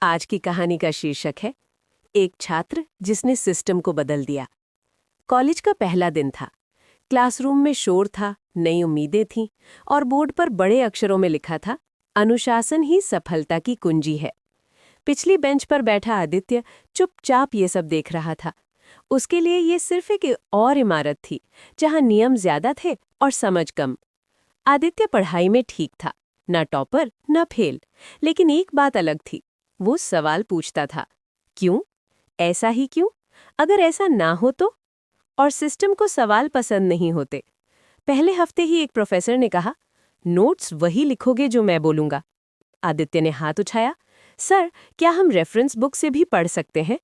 आज की कहानी का शीर्षक है एक छात्र जिसने सिस्टम को बदल दिया। कॉलेज का पहला दिन था। क्लासरूम में शोर था, नई उम्मीदें थीं और बोर्ड पर बड़े अक्षरों में लिखा था, अनुशासन ही सफलता की कुंजी है। पिछली बेंच पर बैठा आदित्य चुपचाप ये सब देख रहा था। उसके लिए ये सिर्फ एक और इमारत थी जहां नियम ज्यादा थे और समझ कम। आदित्य पढ़ाई में ठीक था, ना टॉपर ना फेल, लेकिन एक बात अलग थी। वो सवाल पूछता था, क्यों? ऐसा ही क्यों? अगर ऐसा ना हो तो? और सिस्टम को सवाल पसंद नहीं होते। पहले हफ्ते ही एक प्रोफेसर ने कहा, नोट्स वही लिखोगे जो मैं बोलूंगा। आदित्य ने हाथ उठाया, सर, क्या हम रेफरेंस बुक से भी पढ़ सकते हैं?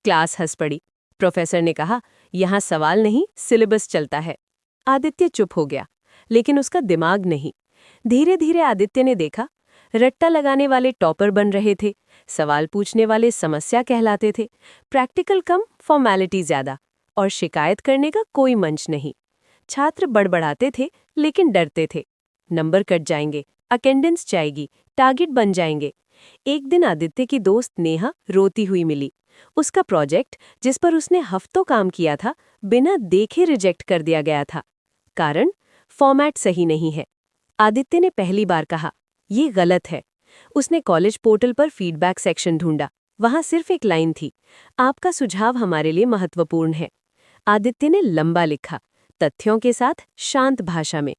क्लास हंस पड़ी। प्रोफेसर ने कहा, यहाँ सवाल नहीं, सिलेबस चलता है। आदित्य चुप हो गया, लेकिन उसका दिमाग नहीं। धीरे धीरे आदित्य ने देखा, रट्टा लगाने वाले टॉपर बन रहे थे, सवाल पूछने वाले समस्या कहलाते थे, प्रैक्टिकल कम, फॉर्मेलिटी ज्यादा, और शिकायत करने का कोई मंच नहीं। छात्र बड़बड़ाते थे, लेकिन डरते थे। नंबर कट जाएंगे, अटेंडेंस जाएगी, टारगेट बन जाएंगे। एक दिन आदित्य की दोस्त नेहा रोती हुई मिली। उसका प्रोजेक्ट, जिस पर उसने हफ्तों काम किया था, बिना देखे रिजेक्ट कर दिया गया था। कारण, फॉर्मेट सही नहीं है। आदित्य ने पहली बार कहा, ये गलत है। उसने कॉलेज पोर्टल पर फीडबैक सेक्शन ढूंढा। वहां सिर्फ एक लाइन थी, आपका सुझाव हमारे लिए महत्वपूर्ण है। आदित्य ने लंबा लिखा, तथ्यों के साथ, शांत भाषा में।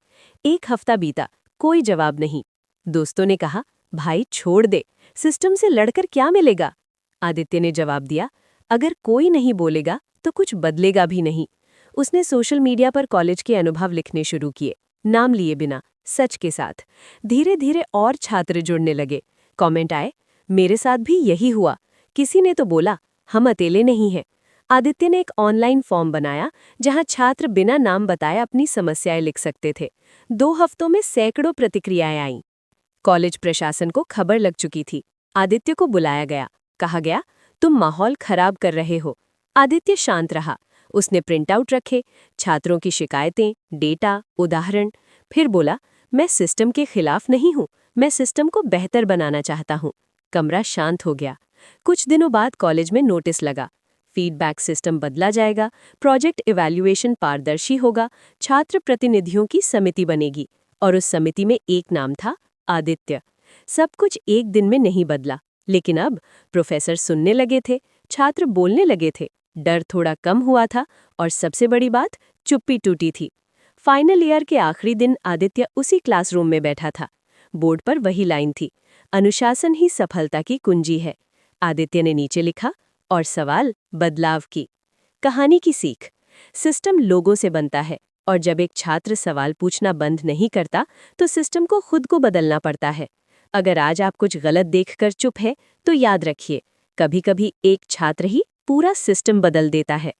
एक हफ्ता बीता, कोई जवाब नहीं। दोस्तों ने कहा, भाई छोड़ दे, सिस्टम से लड़कर क्या मिलेगा? आदित्य ने जवाब दिया, अगर कोई नहीं बोलेगा तो कुछ बदलेगा भी नहीं। उसने सोशल मीडिया पर कॉलेज के अनुभव लिखने शुरू किए, नाम लिए बिना, सच के साथ। धीरे धीरे और छात्र जुड़ने लगे। कमेंट आए, मेरे साथ भी यही हुआ। किसी ने तो बोला, हम अकेले नहीं हैं। आदित्य ने एक ऑनलाइन फॉर्म बनाया जहां छात्र बिना नाम बताए अपनी समस्याएं लिख सकते थे। 2 हफ्तों में सैकड़ों प्रतिक्रियाएं आईं। कॉलेज प्रशासन को खबर लग चुकी थी। आदित्य को बुलाया गया, कहा गया, तुम माहौल खराब कर रहे हो। आदित्य शांत रहा। उसने प्रिंट आउट रखे, छात्रों की शिकायतें, डेटा, उदाहरण। फिर बोला, मैं सिस्टम के खिलाफ नहीं हूं, मैं सिस्टम को बेहतर बनाना चाहता हूं। कमरा शांत हो गया। कुछ दिनों बाद कॉलेज में नोटिस लगा, फीडबैक सिस्टम बदला जाएगा, प्रोजेक्ट इवैल्यूएशन पारदर्शी होगा, छात्र प्रतिनिधियों की समिति बनेगी। और उस समिति में एक नाम था, आदित्य। सब कुछ एक दिन में नहीं बदला, लेकिन अब प्रोफेसर सुनने लगे थे, छात्र बोलने लगे थे, डर थोड़ा कम हुआ था, और सबसे बड़ी बात, चुप्पी टूटी थी। फाइनल ईयर के आखिरी दिन आदित्य उसी क्लासरूम में बैठा था। बोर्ड पर वही लाइन थी, अनुशासन ही सफलता की कुंजी है। आदित्य ने नीचे लिखा, और सवाल, बदलाव की। कहानी की सीख, सिस्टम लोगों से बनता है, और जब एक छात्र सवाल पूछना बंद नहीं करता तो सिस्टम को खुद को बदलना पड़ता है। अगर आज आप कुछ गलत देखकर चुप है, तो याद रखिए, कभी-कभी एक छात्र ही पूरा सिस्टम बदल देता है।